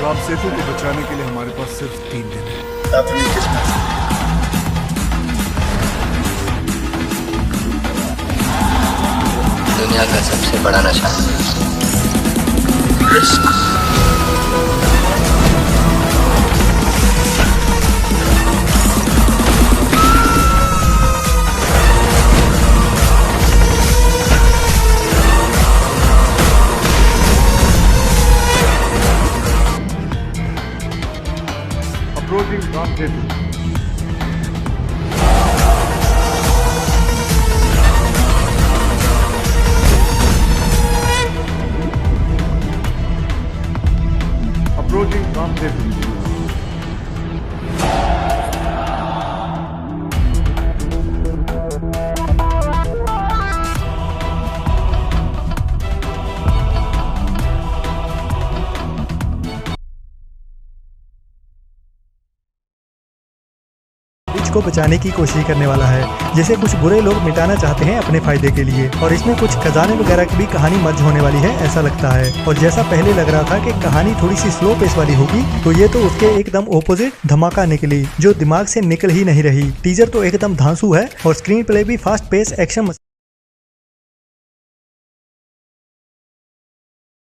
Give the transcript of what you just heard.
राम सेतु को बचाने के लिए हमारे पास सिर्फ 3 दिन है। दुनिया का सबसे बड़ा नशा Approaching Ram Setu. Approaching Ram Setu. को बचाने की कोशिश करने वाला है, जैसे कुछ बुरे लोग मिटाना चाहते हैं अपने फायदे के लिए। और इसमें कुछ खजाने वगैरह की भी कहानी मर्ज होने वाली है ऐसा लगता है। और जैसा पहले लग रहा था कि कहानी थोड़ी सी स्लो पेस वाली होगी, तो ये तो उसके एकदम ओपोजिट धमाका निकली जो दिमाग से निकल ही नहीं रही। टीजर तो एकदम धांसू है और स्क्रीन प्ले भी फास्ट पेस एक्शन